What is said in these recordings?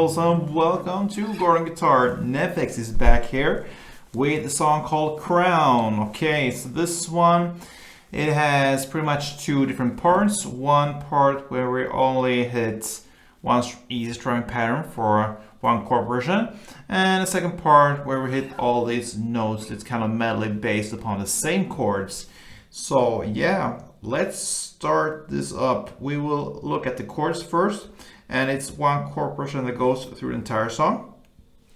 girls, and welcome to Gordon Guitar. NEFFEX is back here with a song called Crown. Okay, so this one, it has pretty much two different parts. One part where we only hit one easy strumming pattern for one chord version, and a second part where we hit all these notes. It's kind of medley based upon the same chords. So yeah, let's start this up. We will look at the chords first, and it's one chord progression that goes through the entire song.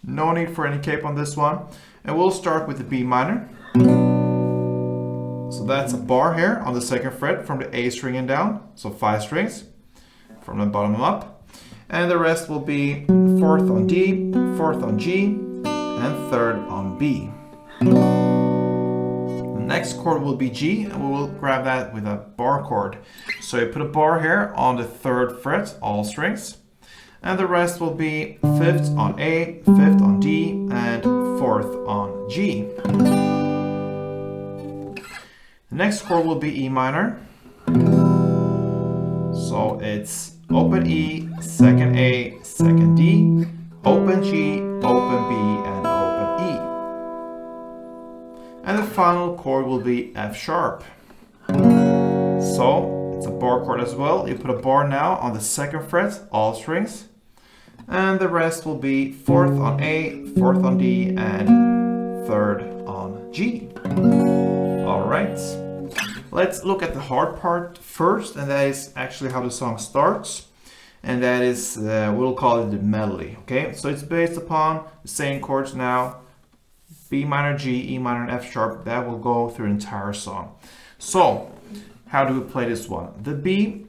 No need for any cape on this one. And we'll start with the B minor. So that's a bar here on the second fret from the A string and down. So 5 strings from the bottom up. And the rest will be 4th on D, 4th on G, and 3rd on B. The next chord will be G, and we will grab that with a bar chord. So you put a bar here on the 3rd fret, all strings, and the rest will be 5th on A, 5th on D, and 4th on G. The next chord will be E minor. So it's open E, second A, second D, open G, open B, and open E. And the final chord will be F sharp. So it's a bar chord as well. You put a bar now on the 2nd fret, all strings. And the rest will be 4th on A, 4th on D, and 3rd on G. Alright, let's look at the hard part first, and that is actually how the song starts. And that is, we'll call it the melody, okay? So it's based upon the same chords now. B minor, G, E minor, and F sharp. That will go through the entire song. So, how do we play this one? The B,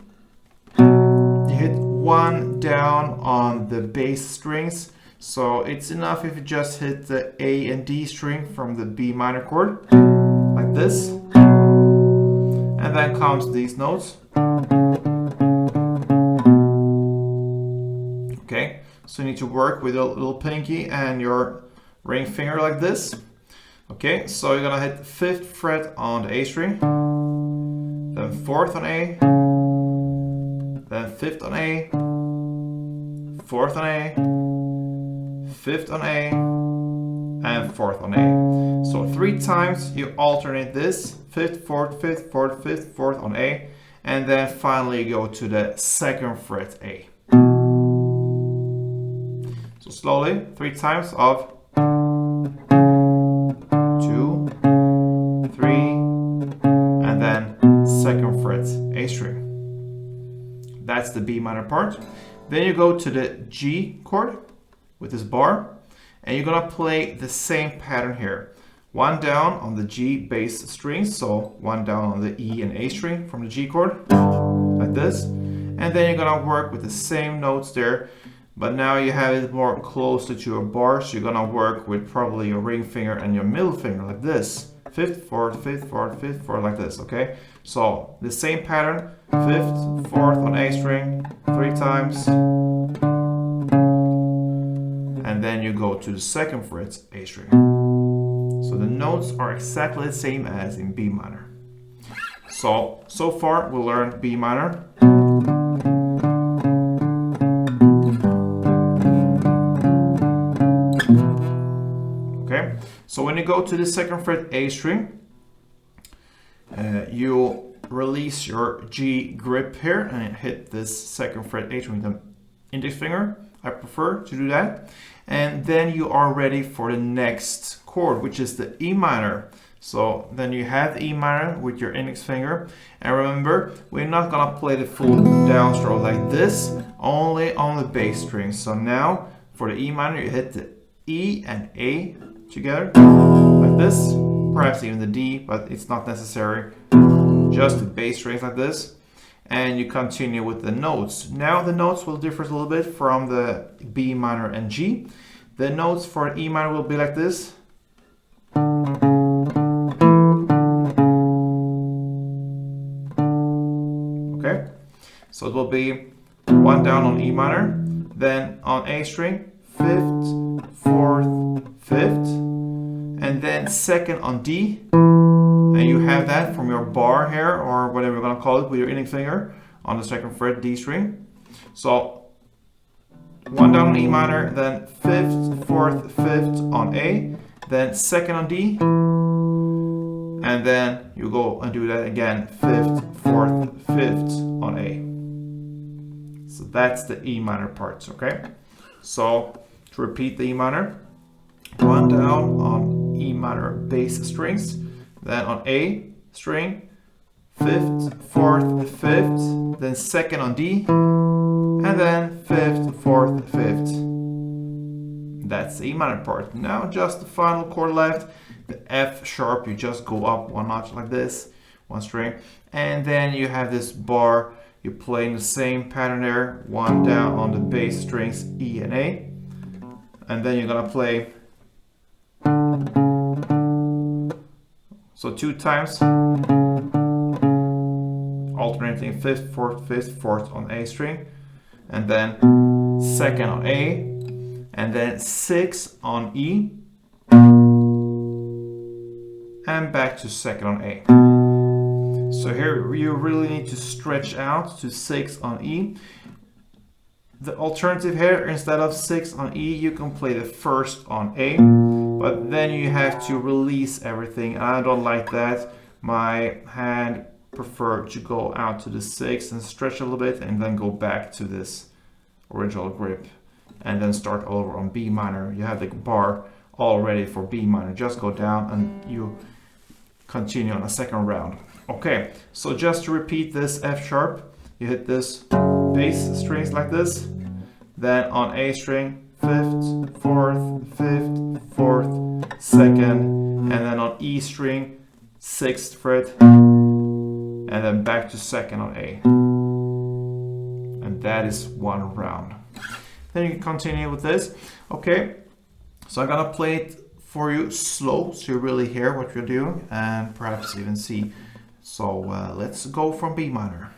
you hit 1 down on the bass strings. So it's enough if you just hit the A and D string from the B minor chord, like this. And then comes these notes. Okay, so you need to work with your little pinky and your ring finger like this. Okay, so you're gonna hit 5th fret on the A string, then 4th on A, then 5th on A, 4th on A, 5th on A, and 4th on A. So 3 times you alternate this, 5th, 4th, 5th, 4th, 5th, 4th on A, and then finally you go to the 2nd fret A. So slowly, 3 times of 2, 3, and then 2nd fret A string. That's the B minor part. Then you go to the G chord with this bar, and you're gonna play the same pattern here. 1 down on the G bass string, so 1 down on the E and A string from the G chord, like this. And then you're gonna work with the same notes there, but now you have it more closer to your bar, so you're gonna work with probably your ring finger and your middle finger like this. 5th, 4th, 5th, 4th, 5th, 4th, like this, okay? So the same pattern, 5th, 4th on A string, 3 times. And then you go to the 2nd fret A string. So the notes are exactly the same as in B minor. So far we learned B minor. Okay, so when you go to the 2nd fret A string, you release your G grip here and hit this 2nd fret A string with the index finger. I prefer to do that. And then you are ready for the next chord, which is the E minor. So then you have the E minor with your index finger. And remember, we're not gonna play the full downstroke like this, only on the bass string. So now for the E minor, you hit the E and A together, like this. Perhaps even the D, but it's not necessary. Just the bass strings like this. And you continue with the notes. Now the notes will differ a little bit from the B minor and G. The notes for E minor will be like this. Okay, so it will be 1 down on E minor, then on A string, 5th, 4th, 5th, and then 2nd on D. And you have that from your bar here, or whatever you're gonna call it, with your index finger on the 2nd fret D string. So 1 down on E minor, then 5th, 4th, 5th on A, then 2nd on D, and then you go and do that again, 5th, 4th, 5th on A. So that's the E minor parts, okay? So to repeat the E minor, 1 down on E minor bass strings, then on A string, 5th, 4th, 5th, then 2nd on D, and then 5th, 4th, 5th. That's the E minor part. Now just the final chord left, the F sharp, you just go up 1 notch like this, 1 string, and then you have this bar, you play in the same pattern there, 1 down on the bass strings, E and A, and then you're gonna play, so 2 times, alternating 5th, 4th, 5th, 4th on A string, and then 2nd on A, and then 6 on E, and back to 2nd on A. So here you really need to stretch out to 6 on E. The alternative here, instead of 6 on E, you can play the 1st on A, but then you have to release everything. I don't like that. My hand prefer to go out to the 6 and stretch a little bit and then go back to this original grip and then start over on B minor. You have the bar all ready for B minor. Just go down and you continue on a second round. Okay, so just to repeat this F sharp, you hit this bass strings like this, then on A string, 5th, 4th, 5th, 4th, 2nd, and then on E string, 6th fret, and then back to 2nd on A. And that is 1 round. Then you can continue with this. Okay, so I'm gonna play it for you slow so you really hear what you're doing and perhaps even see. So let's go from B minor.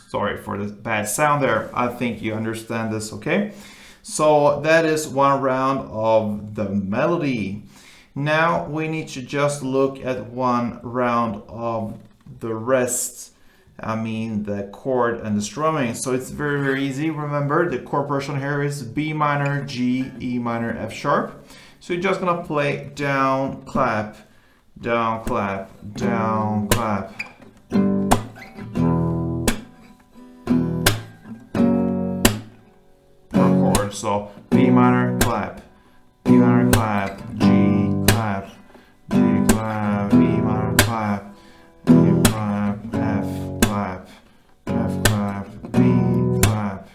Sorry for the bad sound there. I think you understand this, okay? So that is 1 round of the melody. Now we need to just look at 1 round of the rest. I mean the chord and the strumming. So it's very, very easy. Remember, the chord progression here is B minor, G, E minor, F sharp. So you're just gonna play down, clap, down, clap, down, clap. So B minor, clap, B minor, clap, G, clap, G, clap, E minor, clap, E clap, F, clap, F, clap, B, clap.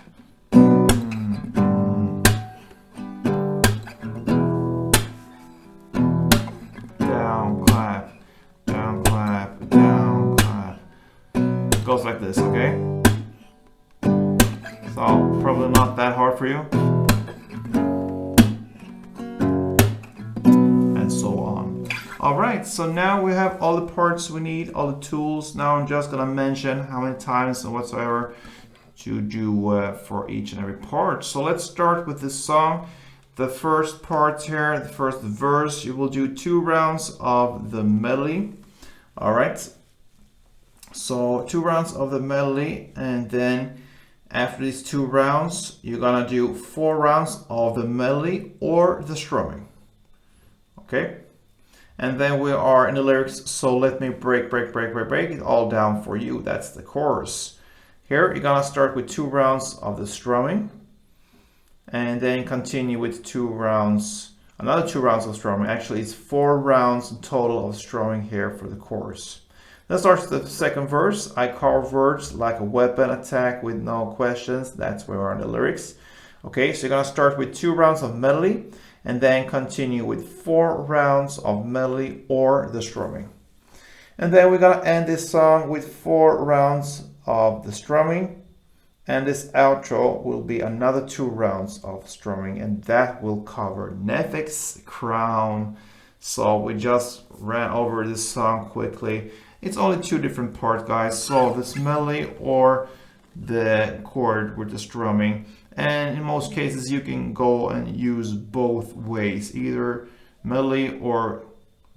Down, clap, down, clap, down, clap. It goes like this, okay? So probably not that hard for you. Alright, so now we have all the parts we need, all the tools. Now I'm just gonna mention how many times and whatsoever to do for each and every part. So let's start with this song. The first part here, the first verse, you will do 2 rounds of the melody. Alright, so 2 rounds of the melody, and then after these 2 rounds, you're gonna do 4 rounds of the melody or the strumming. Okay? And then we are in the lyrics, so let me break it all down for you. That's the chorus. Here you're gonna start with 2 rounds of the strumming, and then continue with 2 rounds, another 2 rounds of strumming. Actually, it's 4 rounds in total of strumming here for the chorus. Then starts the second verse. I carve words like a weapon, attack with no questions. That's where we are in the lyrics. Okay, so you're gonna start with 2 rounds of melody, and then continue with 4 rounds of melody or the strumming. And then we're gonna end this song with 4 rounds of the strumming, and this outro will be another 2 rounds of strumming, and that will cover NEFFEX, Crown, So we just ran over this song quickly. It's only two different parts, guys. So this melody or the chord with the strumming. And in most cases, you can go and use both ways, either melody or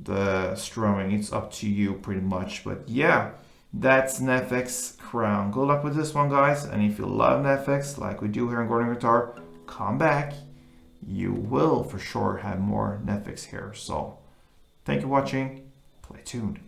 the strumming. It's up to you pretty much. But yeah, that's NEFFEX Crown. Good luck with this one, guys. And if you love NEFFEX, like we do here in Gordon Guitar, come back. You will for sure have more NEFFEX here. So thank you for watching. Play tuned.